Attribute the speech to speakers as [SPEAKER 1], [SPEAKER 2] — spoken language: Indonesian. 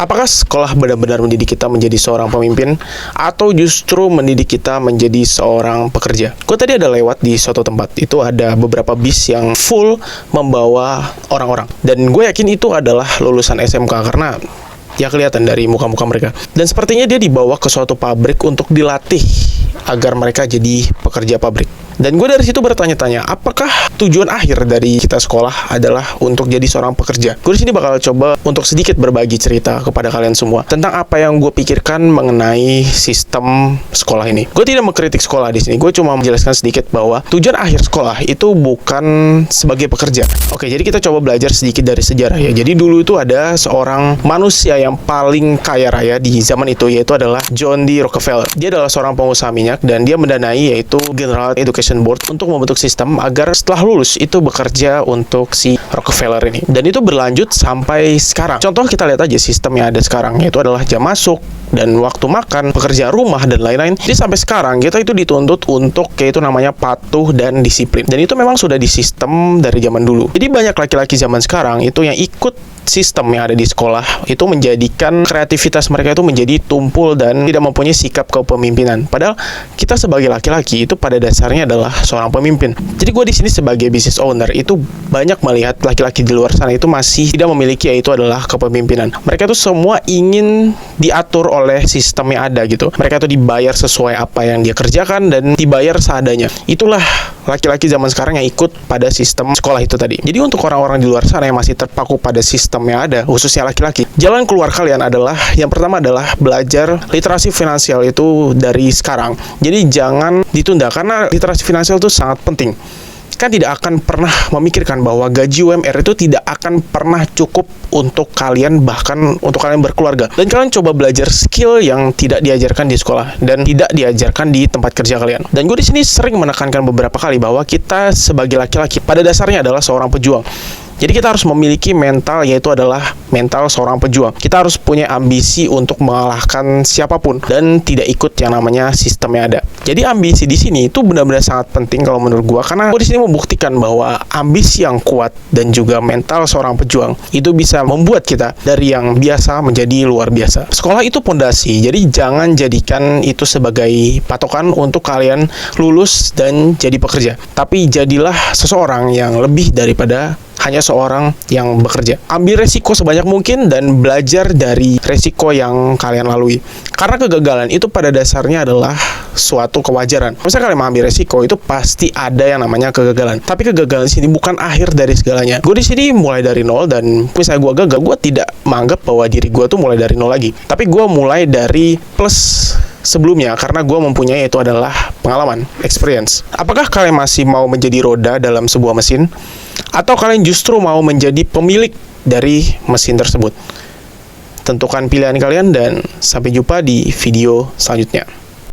[SPEAKER 1] Apakah sekolah benar-benar mendidik kita menjadi seorang pemimpin atau justru mendidik kita menjadi seorang pekerja? Gue tadi ada lewat di suatu tempat, itu ada beberapa bis yang full membawa orang-orang. Dan gue yakin itu adalah lulusan SMK karena ya kelihatan dari muka-muka mereka. Dan sepertinya dia dibawa ke suatu pabrik untuk dilatih agar mereka jadi pekerja pabrik. Dan gue dari situ bertanya-tanya, apakah tujuan akhir dari kita sekolah adalah untuk jadi seorang pekerja? Gue di sini bakal coba untuk sedikit berbagi cerita kepada kalian semua tentang apa yang gue pikirkan mengenai sistem sekolah ini. Gue tidak mengkritik sekolah di sini. Gue cuma menjelaskan sedikit bahwa tujuan akhir sekolah itu bukan sebagai pekerja. Oke, jadi kita coba belajar sedikit dari sejarah ya. Jadi dulu itu ada seorang manusia yang paling kaya raya di zaman itu, yaitu adalah John D. Rockefeller. Dia adalah seorang pengusaha minyak dan dia mendanai yaitu General Education Board untuk membentuk sistem agar setelah lulus itu bekerja untuk si Rockefeller ini. Dan itu berlanjut sampai sekarang. Contoh kita lihat aja sistem yang ada sekarang, yaitu adalah jam masuk dan waktu makan, pekerjaan rumah dan lain-lain. Jadi sampai sekarang kita itu dituntut untuk kayak itu namanya patuh dan disiplin. Dan itu memang sudah di sistem dari zaman dulu. Jadi banyak laki-laki zaman sekarang itu yang ikut sistem yang ada di sekolah itu menjadikan kreativitas mereka itu menjadi tumpul dan tidak mempunyai sikap kepemimpinan. Padahal kita sebagai laki-laki itu pada dasarnya adalah seorang pemimpin. Jadi gue di sini sebagai business owner itu banyak melihat laki-laki di luar sana itu masih tidak memiliki yaitu adalah kepemimpinan. Mereka itu semua ingin diatur oleh sistem yang ada gitu. Mereka itu dibayar sesuai apa yang dia kerjakan dan dibayar seadanya. Itulah laki-laki zaman sekarang yang ikut pada sistem sekolah itu tadi. Jadi untuk orang-orang di luar sana yang masih terpaku pada sistem yang ada, khususnya laki-laki, jalan keluar kalian adalah, yang pertama adalah belajar literasi finansial itu dari sekarang. Jadi jangan ditunda, karena literasi finansial itu sangat penting. Kan tidak akan pernah memikirkan bahwa gaji UMR itu tidak akan pernah cukup untuk kalian, bahkan untuk kalian berkeluarga. Dan kalian coba belajar skill yang tidak diajarkan di sekolah dan tidak diajarkan di tempat kerja kalian. Dan gue di sini sering menekankan beberapa kali bahwa kita sebagai laki-laki pada dasarnya adalah seorang pejuang. Jadi kita harus memiliki mental, yaitu adalah mental seorang pejuang. Kita harus punya ambisi untuk mengalahkan siapapun dan tidak ikut yang namanya sistem yang ada. Jadi ambisi di sini itu benar-benar sangat penting kalau menurut gua, karena gua di sini membuktikan bahwa ambisi yang kuat dan juga mental seorang pejuang itu bisa membuat kita dari yang biasa menjadi luar biasa. Sekolah itu pondasi, jadi jangan jadikan itu sebagai patokan untuk kalian lulus dan jadi pekerja. Tapi jadilah seseorang yang lebih daripada hanya seorang yang bekerja. Ambil resiko sebanyak mungkin dan belajar dari resiko yang kalian lalui. Karena kegagalan itu pada dasarnya adalah suatu kewajaran. Misalnya kalian mengambil resiko, itu pasti ada yang namanya kegagalan. Tapi kegagalan di sini bukan akhir dari segalanya. Gue di sini mulai dari nol, dan misalnya gue gagal, gue tidak menganggap bahwa diri gue tuh mulai dari nol lagi. Tapi gue mulai dari plus sebelumnya, karena gue mempunyai itu adalah pengalaman, experience. Apakah kalian masih mau menjadi roda dalam sebuah mesin? Atau kalian justru mau menjadi pemilik dari mesin tersebut? Tentukan pilihan kalian dan sampai jumpa di video selanjutnya.